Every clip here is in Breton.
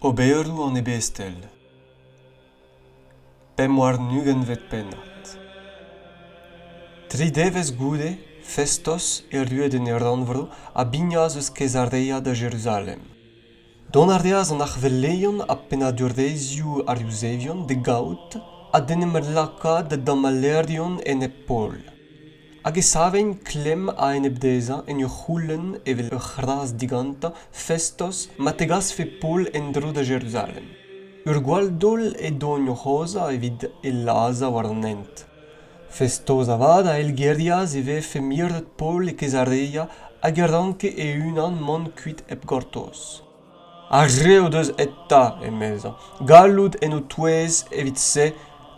Oberoù en Ebestel. Pemmoar nugen vet pennat. Tridevez goude, festos rued en ranvro a bignaz eus Kezareia da Jérusalem. Don ardeaz an beleien a Pennadoù ar Iusevion de gaout a denem lakaet da damalerion en Paul. Hag e savein klem a en ebdeza en ur c'houlen evel ur c'hras diganta festos mategas fe Paul en dro da Jérusalem. Ur gwaldol e don ur c'hoza evit e laza war an ent. Festos avad a el geriaz e vefe miret Paul e Kezareia hag er anke e unan man kuit ep gortoz. A reo deus etta, emeza. Gallout en o touez evit se,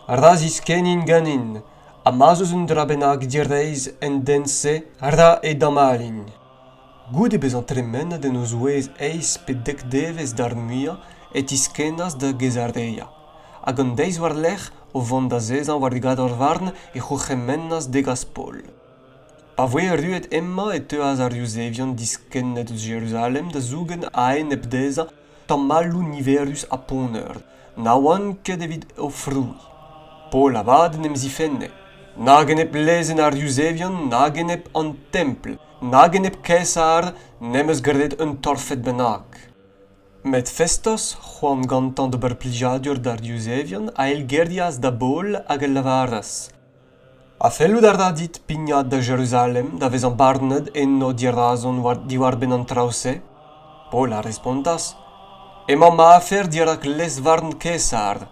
razis kenin ganin, a mazos un drabenag direiz en den se, ra e damalin. Goude bez an tremen den o zouez eis pe dek devez d'ar muia et iskenas da Kezareia. Hag an deiz war lech o vant da zezan war digad ar varn e c'hoc'hemennas degas Paul. Pa voe ruet emma et teuaz ar Iusevion diskennet eus Jérusalem da zougen a en ebdeza tammallou niverus a poner, na oan ket evit o froui. Paul avad nem zifenne. Na genep lezen ar Iusevion, na genep an tempel, na genep Kesar, nem eus graet un torfet bennak. Met festos, c'hoant gantan da berplijadur d'ar Iusevion a el gerdiaz da bol hag el lavaras. A fellout ar da dit pignat da Jérusalem da vez an barned en no dirazon diwar ben an traouse? Paul a respondas. Ema ma afer dirak les varn Kesar.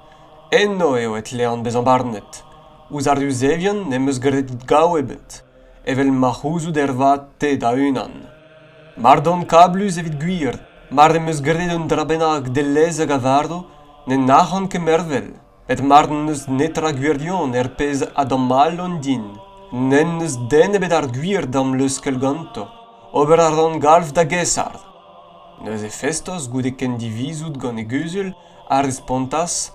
Enno eo et lean bez an barnet. Ouz ar Iusevion nem eus graet gau ebet. Evel ma c'houzout vat te da unan. Mar don kablus evit gwir. Mar em eus graet un drabenag de lezeg a vardo, ne nachan ke mervel. Et mar neus netra gwirion pezh a damalon din. Nen neus den ebet ar gwir dam leuskel ganto. Ober ar an galf da Kesar. Neus e festos goude ken divizout gant e guzul a respontas.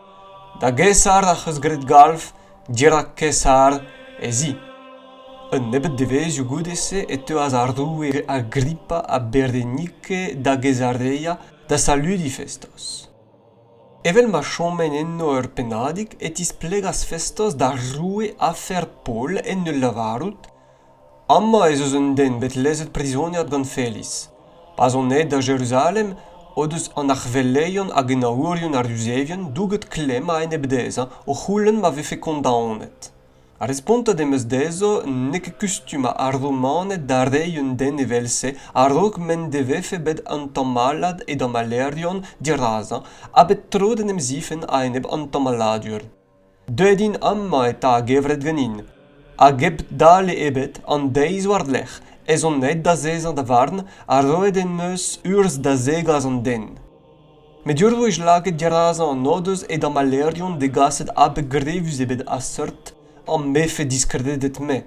Da Kesar a c'heus graet galf, dirak Kesar e zi. Un nebet devezhioù goudese et teuaz ar roue Agrippa a Berenice da Kezareia da saludi festos. Evel ma chomen enno ur pennadig et isplegas festos da roue afer Paul en ul lavarout. Amma ez eus un den bet lezet brezhoniat gant Feliz. Pas on ed da Jérusalem, o deus an beleien hag en aourion ar Iusevion douget klem a en ebdeza o c'houlen ma vefe kondaonet. A responta demeus dezo neke kustuma ar romanet da rei un den evelse a rog men de vefe bet an tamalad e damalerion diraza a bet tro denem zifen a eneb an tamaladur. Deudin amma eta a gevret ganin. A gebt dale ebet an deiz war lech ez on net da zezan da varn a roed en meus urs da zegaz an den. Met urvo is laket diraza an nodeus e damalerion de gaset a begrevus ebet a sort an mefe discredet me.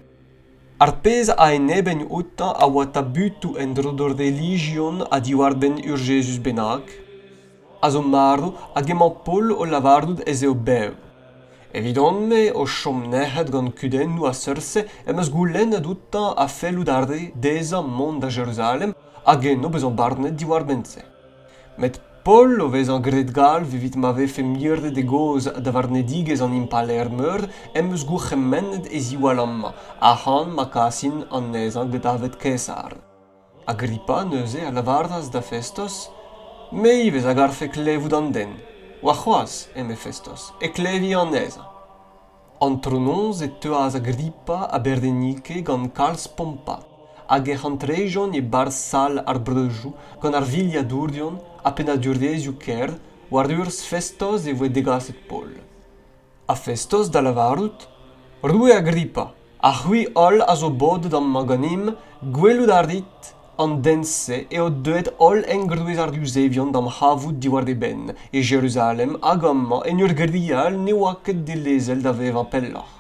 Ar pezh a eneben outan a oa tabutu en drodor religion a diwar ben ur Jesus bennak. A zo marou a geman Paul o lavarout ez eo bev. Evidon me o chom nehet gant kuden nou a seurse em eus goulennet outan a fellout arde deza mont da Jérusalem hag en no bezan barnet diwar bense. Met Paul o vez an graet galv evit ma vefe mirdet e goz da varnedigez an impaler meur em eus c'hoc'hemennet e ziwal amma, a han ma kasin an nezan bet avet Kesar. Agrippa neuze a lavardas da festos, me ivez hag ar fe klevout an den. Oa c'hoaz, eme festos, e klevi an neza. An trononz e teuaz Agrippa a Berenice gant kalz pompat, hag e c'hantrejon e bar sal ar Brezhioù gant ar livadur a Pennadoù ker, war urs festos e voe degaset Paul. A festos da lavarout, roue Agrippa, a c'hui ol a zo bod d'an maganim, gwelout ar dit an dense e o deuet ol engruez ar Iusevion d'am c'havout diwar de ben, e Jérusalem hag amma en ur grial ne oa ket de lezel da vev an pellach.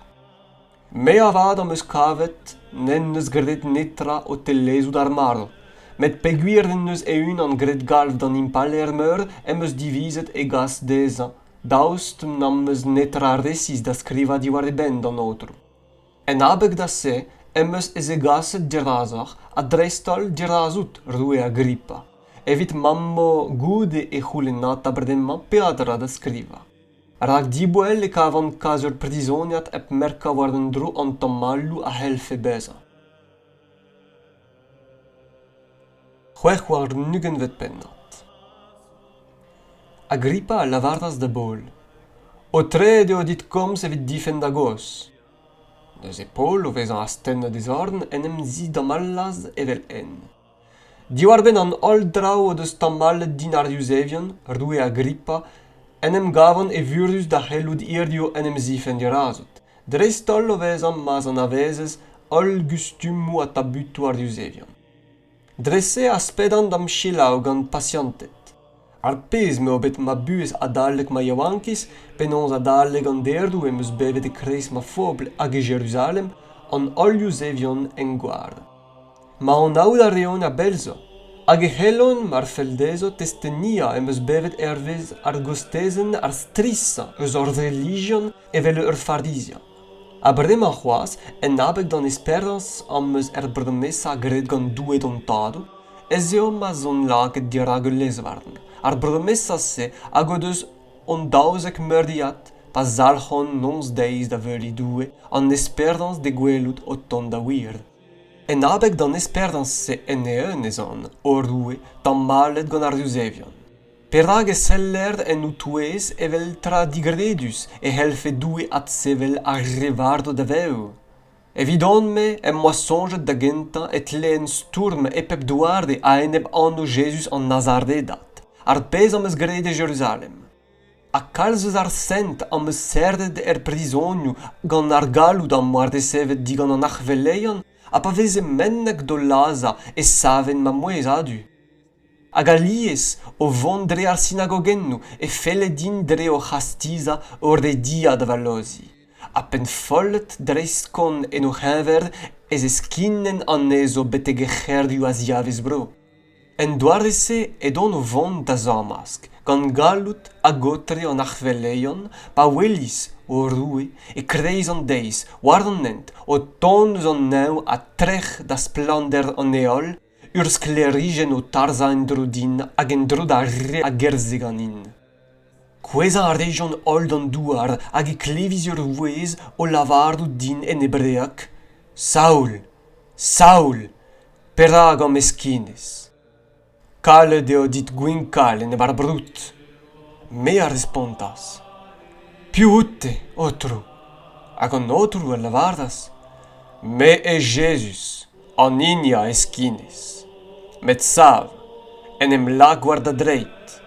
Me avad am eus kavet, nen neus graet netra o tellezout ar marv. Met peguir den neus e un an graet galv d'an impaler meur em eus divizet e gas deza, daoust nam eus netra resis da skriva diwar de ben d'an outro. En abeg da se, em eus ez e gaset dirazach a drestol dirazout roue Agrippa. evit mammo goude e c'houlenat a bredemmañ peadra da skriva. Rag diboel e kavant kaz ur brezhoniat ep merka war an dro an tammallou a helfe beza. C'hwech war nugen vet pennat. Agrippa a lavardas da bol. O trede o dit komz evit difen da gos. Deus e Paul o vezan astenn a dezorn en em zi damallaz evel en. Diwar ben an ol drao o deus tammallet din ar Iusevion, roue Agrippa, en em gavon e vurus da c'hellout irdio en em zifen dirazot. Dreistol o vezan maz an avezez ol gustumou a tabutou ar Iusevion. Dresse a spedan dam chilaou gant pasiantet. Ar pez me obet ma buez a dalleg ma yawankis, penons a dalleg an derdou e meus bevet e kreis ma fobl hag e Jérusalem an ol Iusevion en gward. Ma an aoud a reon a belzo, hag e c'hellon mar feldezo testenia e meus bevet ervez ar gostezen ar strissa eus or religion evel ur fardizia. A bremañ c'hoaz, en abeg d'an esperance am meus bromessa graet gant douet ontado, ez eo ma zon lakaet diragel lezvarn. Ar bromessa se hag o deus on daouzek meurdiat, pa zalc'hon nons deiz da veli doue, an esperance de gwelout o ton da wir. En abeg d'an esperance se en eun ezan, o roue, tammallet gant ar Iusevion. Perag e sellerd en outouez evel tra digredus e helfe doue at sevel ar revardo da veo. Evidon me em moa sonjet da genta et leen sturm e pep douarde a eneb anno Jesus an Nazardedat, ar pez am eus graet e Jérusalem. A kalzeus ar sent am eus serdet brezhoniou gant ar galout am moar de sevet digant an beleien, a pa veze mennek do laza e saven ma mouez adu. Hag alies o vont dre ar synagogennou e felle din dre o chastiza ur de dia da valozi. A pen follet dreiskon en o c'hever ez eskinen an ezo betege c'herdiou a ziavez bro. En doarese edon o vont da zamask, gant galout a gotre an beleien, pa welis o roue e kreiz an deiz, war an nent, o tonz an neu a trech da splander an eol, ur sklerigen o tarza en drodin hag en drod a re a gerzeg an in. Kweza a region old an douar hag e kleviz ur vouez o lavardoù din en ebreak. Saul, Saul, perag am eskinez. Kalet eo dit gwinkal en ebar brut. Me a respontas. Più utte, otro. Hag an otro a lavardas. Me e Jesus, an inia eskinez. Met sav, en em la guarda dreit.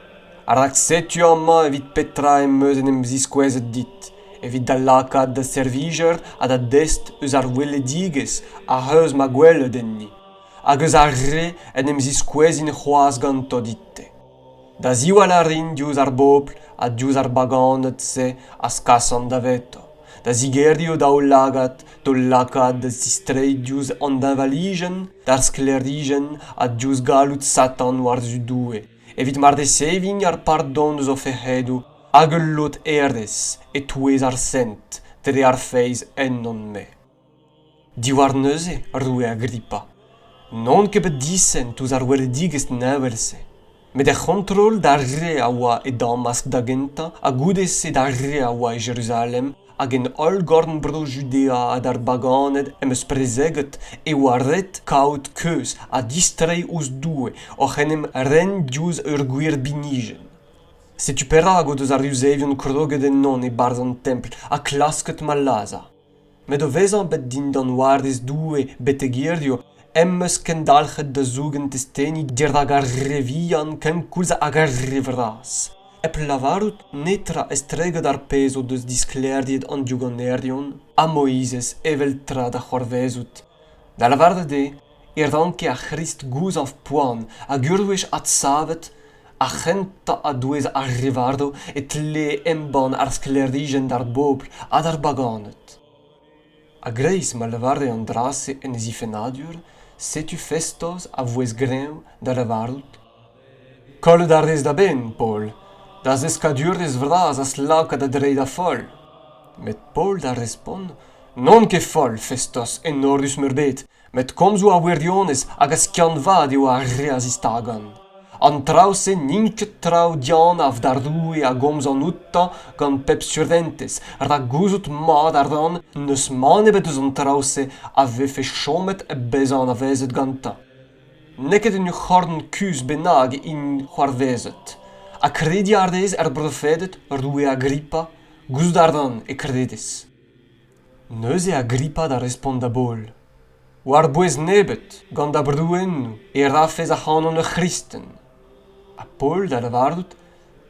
Arak Setu amma evit petra em meus en em ziskwezet dit, evit da lakaat da serviger a da dest eus ar weledigez a heus ma gwelle denni, hag eus ar re en em ziskwezin c'hoaz ganto ditte. Da ziwal a rin diouz ar bopl a diouz ar bagannet se a skasan da veto. Da zigerdio da o lagat, do lakaat da zistreit diouz an d'invaligen, d'ar sklerigen a diouz galout satan war zu doue. Evit mar de sevin ar pardon zo ferredou, hag ul lot erdez e touez ar sent, dre ar feiz en non me. Diwar neuze, roue Agrippa. Non ket bet disen touz ar weledigez neverse. Met e kontrol da re a oa e Damask da genta, a goudese da re a oa e Jérusalem, hag en ol gorn bro Judea ad ar baganed em eus prezeget e oa ret kaout keus a distrei ouz doue och en em ren diouz ur gwir binigen. Setu perag o deus ar Iusevion kroget en non e barz an templ a klasket ma laza. Met o vezan bet din dan oardez doue betegirdio em eus kendalchet da zougen testeni dir hag ar revian ken koulza hag ar revras. Ep lavarout netra estreget ar pez o deus disklerdiet an dioganerdion, a Moizez evel tra da c'horvezout. Da lavarde de, danke a Christ gouz av poan, a gurwech at savet, a c'henta a douez ar revardo et le emban ar sklerdigen d'ar bopl ad ar bagannet. A greiz ma lavarde an drase en ezi Pennadoù, Setu festos a vouez grev da lavarout. Kollet ar rez da ben, Paul. Da eskadurez vras as laka da drei da fol. Met Paul da respon, non ket fol, festos, en ordus murbet, met komzou a werdionez hag as kian vad eo a re az istagan. An traoù-se ninket traoù dian a vdardoù a gomz an outa gant pezh surventez. Ra gouzout mat ar dan, neus man ebet eus an traoù-se a vefe chomet e bezan a vezet ganta. Neket en ur c'horn kus benag in c'hoarvezet. A kredi ardez brofedet roue Agrippa, gouzout ar dan e kredez. Neus e Agrippa da respond da bol. War bouez nebet, gant da brdouennou, e rafez a c'hanon ur Christen. A Paul da lavardout,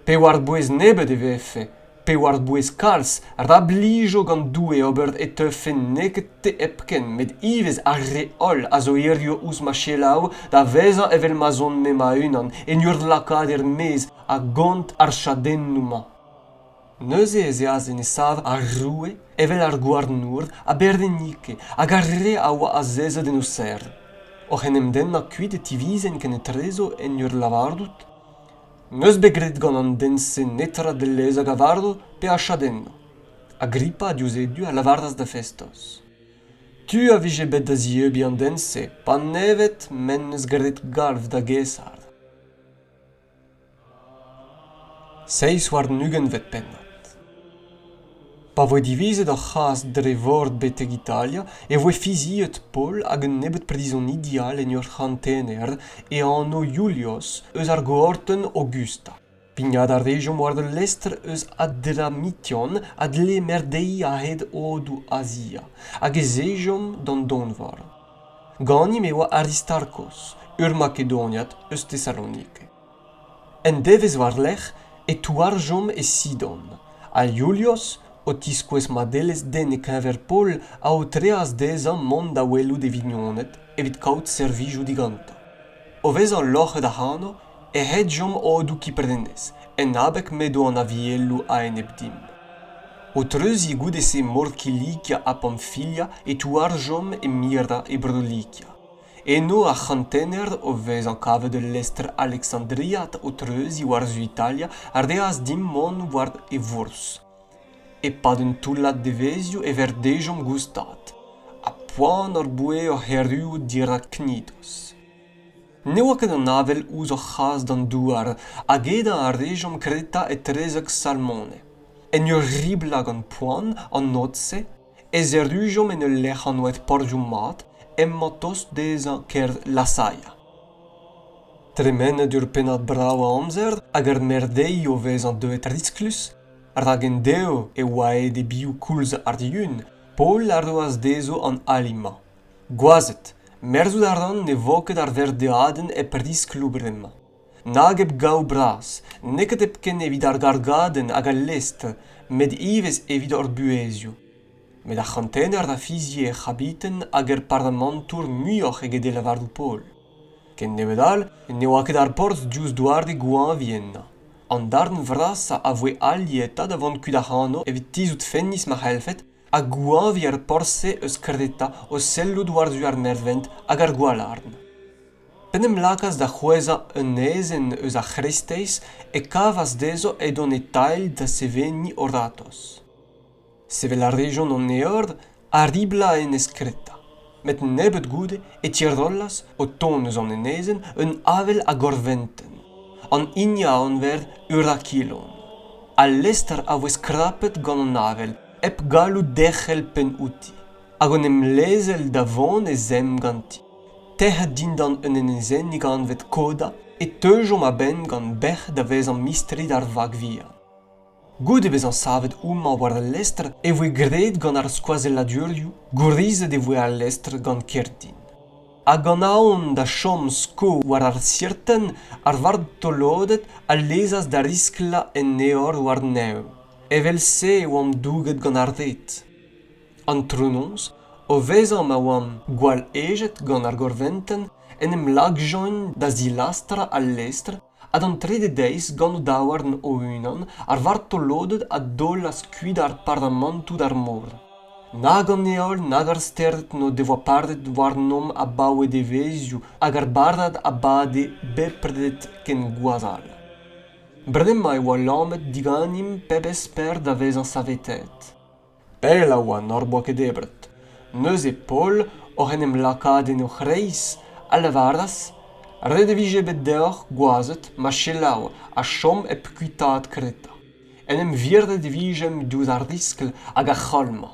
pe war bouez nebet e vefe, pe war bouez kalz, rablijo gant doue obert e teufen neket te epken, met ivez a reol a zo irio ouz ma chelau da veza evel ma zon me ma unan, en ur lakaet mez a gant ar chadennou ma. Neuze ez eaz en esav a roue, evel ar gouarnour, a berdenike, a garre a oa a zezet en oser. Och en emden na kuit e tivizen ken e trezo en ur lavardout, neus begret gant an dense netra de lez a gavardo pe a chadenno. Agrippa a diouzet a lavardas da festos. Tu a vije bet da ziebi an dense, pa nevet men neus gret galv da gesard. Seis war nugen vet pennat. Pa voe divizet ar c'haz dre vord beteg Italia, e voe fiziet Paul hag un nebet predizon ideal en ur c'hantener e anno Julius eus ar goorten Augusta. Pignad ar region war de lestr eus Adramitian ad le merdei a hed odou Asia, hag e zejom d'an donvar. Ganim e oa Aristarchos, ur Makedoniat eus Thessalonike. En devez war lech e touarjom e Sidon. A Julius o tiskwez madelez den e kever Paul a o treaz dezan mont da welou de vignonet evit kaut servijou diganta. O vez an loche da hano e hedjom odou kiperdendez, en abek medo an aviellou a en ebdim. O treuzi goudese Morkilikia a Pamphylia e touarjom e Myra e Brodolikia. Eno a c'hantener o vez an kave de lestr Alexandriat o treuzi war zu Italia ar deaz dim mon war e vurs. E pad Untitled Chapter e verdejom gustat, a poan ar boe o herriou diraknidos. Ne oa ket an avel ouz o c'haz d'an douar, hag eda ar rejom kreta e trezek salmone. En ur riblag an poan, an notse, e zerrujom en ul lech an oet pordiou mat, emmatos deza ker lasaia. Tremenet ur pennad brau a amzer, hag ar merdei o vez an deuet risklus, ragen deo e oa de biou koulz ar diun, Paul ar doaz dezo an alima. Gwazet, merzout ar dan ne voket ar verdeaden e priskloù bremañ. Nag eb gau bras, neket epken evit ar gargaden hag al lest, met ivez evit ar bloavezhioù. Met ar c'hantener da fizie e c'habiten hag er pardamantour muioc'h ege de lavardou Paul. Ken nebedal, ne oa ket ar porz diouz douarde gouan vienna. An darn vras a voe alieta da vant kuit ar c'hano evit tizout fennis ma c'helfet a gouan vi ar porse eus kredeta o sellout war-zu ar mervent hag ar gwalarn. Penem lakas da c'hweza un ezen eus ar Christeiz e kavas dezo edon e tail da seveni oratos. Sevel ar region an eord a ribla en eskreta. Met nebet goude e tirdollas o ton eus an enezen un avel a gorventen. An inia anverd ur a kilon. Al lester a voe skrapet gant an avel, ep galou dechel pen outi. Hag an em lezel da von e zem ganti. Tehet dindan un enezen ni gant vet koda e teujom a ben gant bech da vez an mistri d'ar vag via. Goude vez an savet ouma war al lester e voe graet gant ar skoazelladurioù, gourizet e voe al lester gant kerdin. Hag an aon da chom sko war ar sirten ar vard tolodet a lezas da riskla en neor war neu. Evel se oam douget gant ar ret. An trounons, o vezan ma oam gwal ejet gant ar gorventen en em lagjoin da zilastra al lestr ad an trede deiz gant o daouarn o unan ar vard tolodet a dolas kuit ar pardamantoù d'ar mor. Nag an eol, nag ar stert no devoa pardet war nom a baoe de vezhioù hag ar bardad a bade bepredet ken gwazal. Bredem ma e oa lammet diganim peb esper da vez an savetet. Pel a oa nor boa ket ebret. Neus e Paul, oc'h en em lakaat en o c'hreiz, a lavardas, Red e vije bet deoc'h gwazet ma chelaou a chom ep kuitaat kreta. En em virde de vijem douz ar riskl hag a cholma.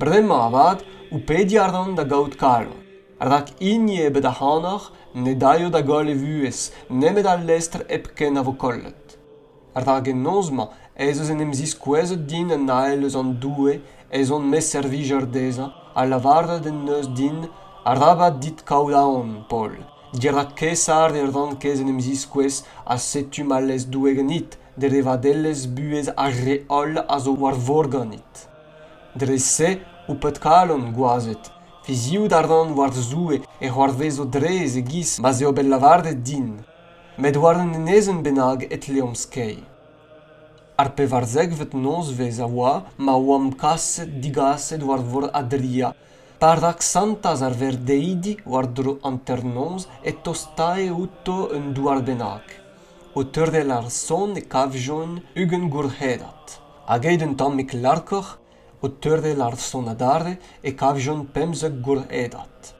Bremañ avad ou pedi ardan da gaout kalon. Ardak inni ebet a hanach, ne daio da gol e vuez, nemet al lestr epken a vo kollet. Ardak en nozma, ez eus en em ziskouezet din an ael eus an doue, ez on mes servijer deza, a lavardet en neus din, ardabat dit kaout Paul. Gierlach kesar erdan kez en em ziskouez a Setu ma les doue ganit, de revadelles buez a reol a zo war vor ganit. Dre se ou pet kalon gwazet, fizioù d'ardan war zoue e c'hoarvez o drez e gis ma ze o bel lavardet din. Met war en enezen benag et Liamm skei. Ar pevarzegvet nozvez a oa ma oam kasset digasset war vor adria, pardak santas ar verdeidi war dro anternoz et tostae utto un douar benag. O teurdel ar son e kavjon ugen gurhedat. Hag eid un tammik larkoch, o teurdel ar son adare e kavjon pemzek gurhedat.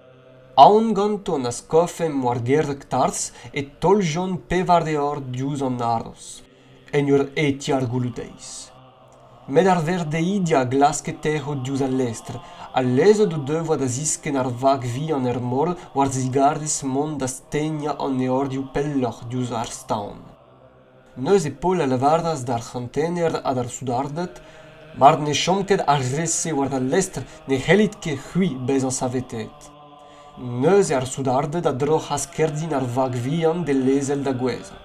Aon ganto na skofem war gerdek tars et toljon pevardeor diouz an aros. En ur etiar gouloudeiz. Med ar verdeidia glasketejo diouz al lestr, al lezo do devoa da zisken ar vag vi an mor war zigardis mont da stenia an eordioù pelloch diouz ar staon. Neus e Paul a lavardas d'ar chantener a d'ar soudardet, mar ne chomket ar rese war da lestr ne c'hellit ket c'hui bez an savetet. Neus e ar soudardet a droch askerdin ar vag vian de lezel da gweza.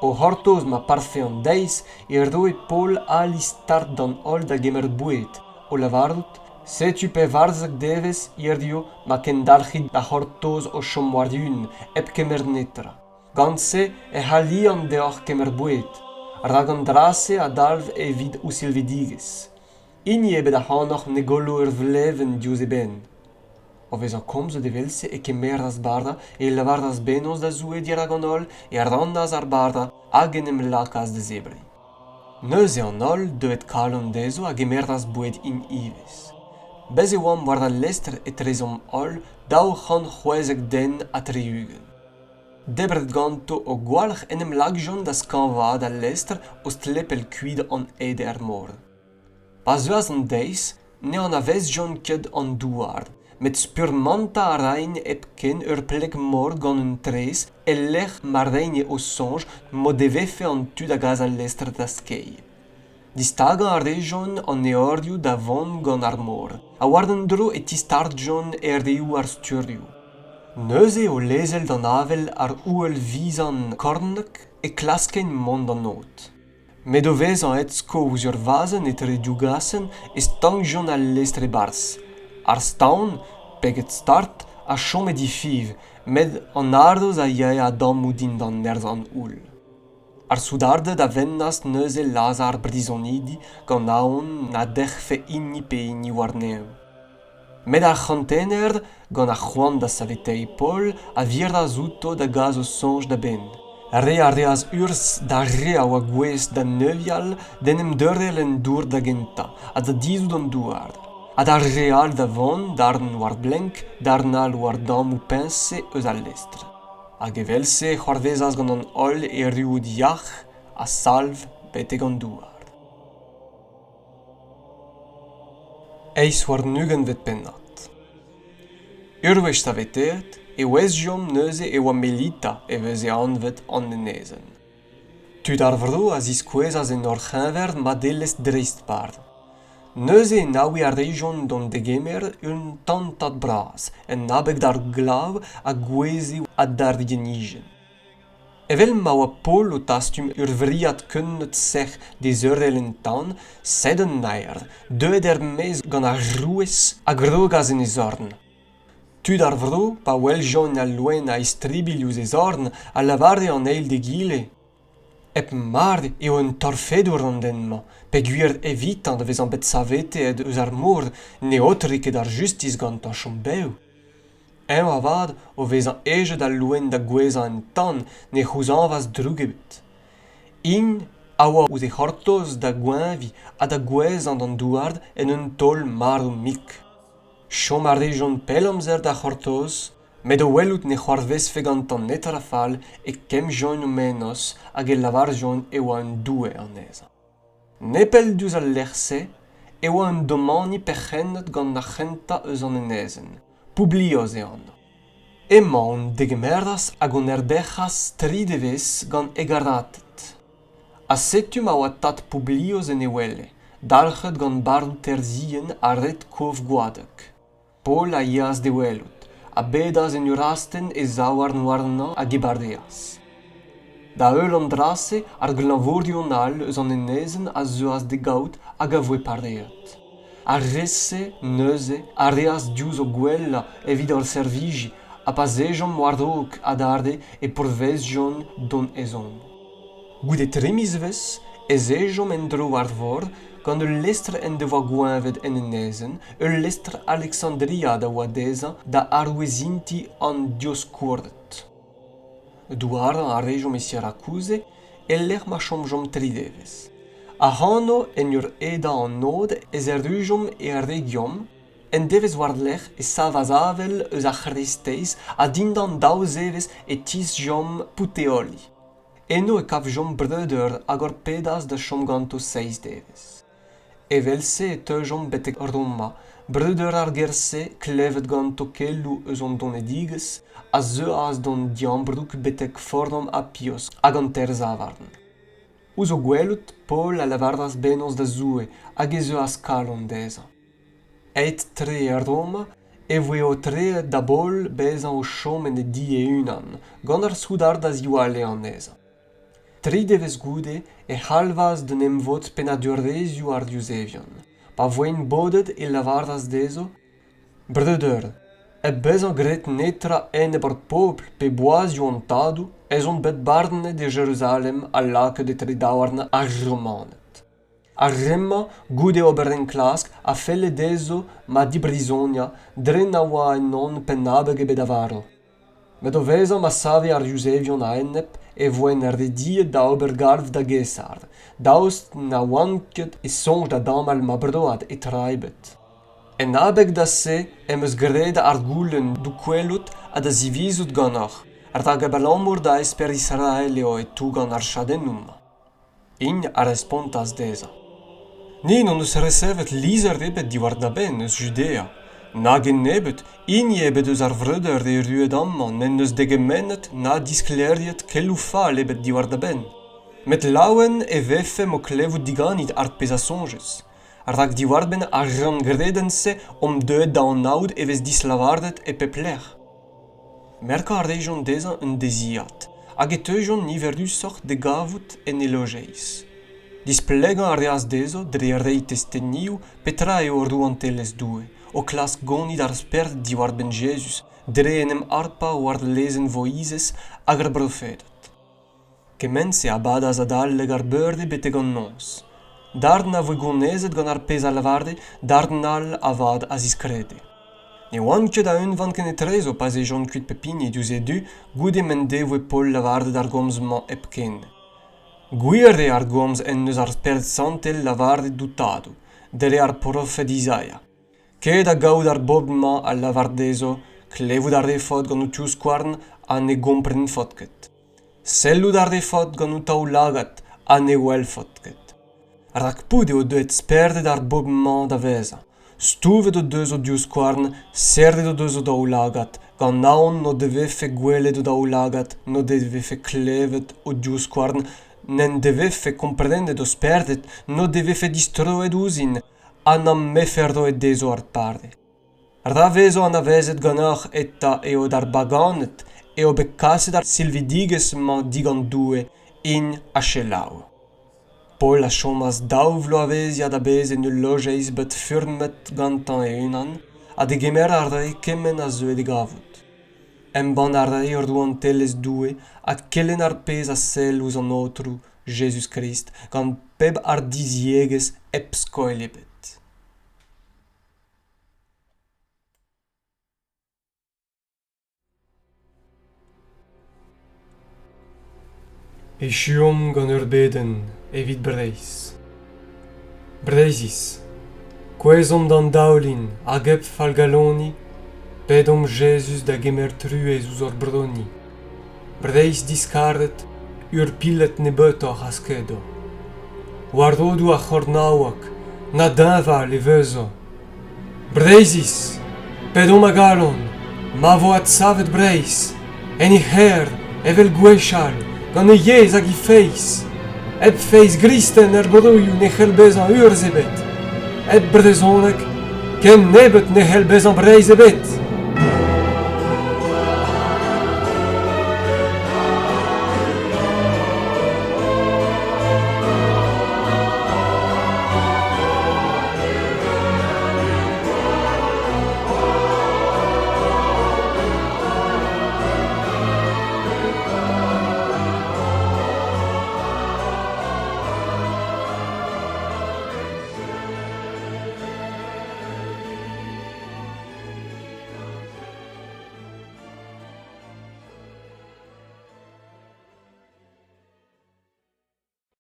O c'hortoz ma parfe an deiz, erdo e Paul ali start d'an hol da gemer bouet. O lavardout, Setu pe varzek devez, erdio, ma ken dalc'hit da c'hortoz o chom war-un, ep kemer netra. Gant se e c'halian deoc'h kemer bouet. Rag an drase a dalv evit ou silvedigez. Inni ebet a c'hanoc'h ne golo ur vleven diouz e ben. O vez an komzo de velse e kemer das barda e lavardas benoz da zoue dir ag an hol e ardandas ar barda hag en em lakas de zebre. Neus e an hol devet kalon dezo hag emerdas boued in ivez. Bez e oam war da lestr e trezom hol daou c'han c'hwezek den a triugen. Debret ganto o gwalc'h en em lagjon da skanva da lestr o stlepel kuit an ed er mor. Pa zeuaz an deiz, ne an avezjon ket an douard, met spur manta a rain ep ken ur plek mor gant un trez e lech mardeine o sonj mo devefe an tud a gaz al lestr da skei. Distaga a rejon an eordioù da vont gant ar mor, a warden dro e tistarjon erdeoù ar sturioù. Neuze o lezel d'an avel ar ouel vizan kornek e klasken mont an not. Met o vez an etsko ouz ur vazen et redioù-gasen e stangjon al lestr e bars. Ar staon, peget start, a chom edifiv, med an ardoz a iae a dammoù din d'an nerz an oul. Ar soudardet a vennas neuze lazar Brezhonegi gant aon na derfe inni pe inni war neo. Med ar chantener gant ar c'hoant da savetei Paul a virdas outo da gaz o sonj da ben. Re a reaz urs da re a oa gwez da neuvial den em deurel en dour da genta, a da dizout an douard. A da real da vont, darn war blenk, darnal war dammoù pense eus al lestr. Hag evelse c'hoarvezas gant an hol e rioù diach, a salv betek an douard. Eis war nugen vet pennat. Urwech saveteet, e wezhioù neuze e oa melita e veus e anvet an enezen. Tud ar vro a ziskouezas en ur c'henverd ma deles dreist bard. Neuze e naoui a rejon don degemer un tantat bras, en abeg d'ar glav a gwezioù a dar genijen. Evel ma oa Paul o tastum ur vriad kunnet sech de zeurel en tan, sed an naer, deuet er mez gant ar rouez a grogaz en e zorn. Tud ar vro, pa weljon al loen a istribiliouz e zorn, a lavarde an eil de gile. Ep mard eo un torfedour an denma, pe gwir evitant da vez an bet savetet eus ar mor, ne otrik ed ar justiz gant an chom beu. En avad o vez an ejet al loen da gweza en tan, ne c'houzanvas drugebet. In a oa ouz e c'hortoz da gwenvi a da gwezan an douard en un tol mar o mik. Chom a rejon pel amzer da c'hortoz, Met o welout ne c'hoarvez fe gantan net ar fall e kem join o menos hag e lavarjon e oa un doue aneza. Nepel diouz al lerse e oa un domani pechennet gant na chenta eus an enezen, publioz e an. Emma on degemerdas hag on erbechas 3 devez gant egaratet. A Setu ma oa tat publioz en e welle, dalchet gant barou terzien a ret kov gwadek. Paul a iaz de welout. A bedas en urasten e zawar noarna a gebardeas. Da eul an drase ar glanvourional eus an enezen a zeuas de gaout hag a voe pareet. A resse, neuze, a reas diouz o gwella evit ar servigi a pa zejom wardok a darde e bloavezhioù don ezon. Goude tremizvez e zejom en dro ar vor gant ul lestre en devoa goinvet en enezen, ul lestre Alexandria da oadeza da arwezinti an dioscourdet. Douar a rejom e Syracuse e l'er ma chomjom 3 devez. A hano en ur eda an nod ez rujom e regiom, en devez war l'er e savazavel eus a Christeiz a dindan daouzevez e tisjom puteoli. Eno e kavjom breuder hag or pedas da chom ganto 6 devez. Evelse e teujom betek Roma, breuder ar gerse klevet ganto kellou eus an don ediges, a zeuas don diambrouk betek fordom a pios hag an terzavarn. Ouz o gwelout, Paul a lavardas benos da zoue hag e zeuas kalon deza. Eit 3 e Roma, e voe o 3 da bol bezan o chom en e di e unan, gant ar soudar da zioale aneza. 3 devez goude e halvas de nemvot Pennadoù ar diouzevion. Pa voen bodet e lavardas dezo? Breuder, e bezan graet netra en e bord popl pe bloavezhioù Pennadoù ez on bet barne de Jérusalem a lakaet de 3 daouarn ar romanet. Ar remma goude Oberoù klask a felle dezo ma di Brezhoneg dren a oa en non pennabeg e bedavaro. Met o vezan ma save ar diouzevion a ennep e voen ar rediet da obergalv da gesard, daoust na wanket e sonj da damal ma broad e traibet. En abeg da se em eus graet ar goulen du kwelout a da zivizout gannoc'h, ar da gabalammour da esper Israel eo e tou gant ar chadennoù. In a respontas deza. Ni non eus resevet lizer ebet diwar da ben eus Judea. Nag en nebet, in ebet eus ar vreuder de ruet amman, en eus degemennet na diskleriet kellou fall ebet diwar da ben. Met laouen e vefe mo klevout diganit ar pezh a sonjez. Rak diwar ben ar ran gredense om deuet da an naoud evez dislavardet e pepler. Merka ar rejon deza un deziat, hag e teujon niverdu sort de gavout en elogeiz. Displegan ar reas dezo, dre rei testeniou, petra e ordu anteles doue, o klask gonit ar spert diwar ben Jesus, dre enem arpa war lezen voizes hag ar profetet. Kemense a badas a dalleg ar beurde bete gant nons. Darden a voe gonezet gant ar pezh a lavarde, darden al a vad a ziskrede. Ne oan ket a un van ken e trezo pas e jon kuit pepini diouz e du, goude men de voe Paul lavarde d'ar gomzman ep ken. Gwir e ar gomz en eus ar Bibl Santel lavarde doutadou, dere ar profet Isaia. Ket a gaout ar bobman a lavardezo, klevout ar refot gant o tioускwarn a ne gompren fotket. Sellout ar refot gant o taou lagat a ne wel fotket. Rak poude o deuet sperdet ar bobman da veza. Stouvet o deus o dioускwarn, serdet o deus o daou lagat, gant naon no devefe gwelet o daou lagat, no devefe klevet o dioускwarn, nen devefe komprendet o sperdet, no devefe distroet ouzin, an am meferdoet dezo ar parde. Ravezo an avezet gannoc'h eta eo d'ar baganet, eo bekaset ar silvidigez ma digant doue, in a chelau. Paul a chomas daou bloavezhioù da bez en ul logeiz bet furmet gantan e unan, a de gemer ar rei kemen a zeuet e gavout. Embannet ar rei ordu an teles doue, a kellen ar pezh a sell ouz an otrou, Jesus Christ, gant peb ar diziegez ep skoel ebet. E chuom gant ur beden evit breiz. Breizis, kwezom d'an daoulin hag ep falgaloni, Pedom Jesus da gemer truez ouz ur broni. Breiz diskardet ur pillet ne beutoc'h askedo. Wardodou a c'hord naouak, na dinvar le veuzo. Breizis, pedom a galon, ma vo at savet breiz, en e c'herd, evel gwechal, gant e yez hag e feiz. Eb feiz gristen brouioù ne c'hellbezan urzh ebet. Eb Brezhoneg, ken nebet ne c'hellbezan breiz ebet.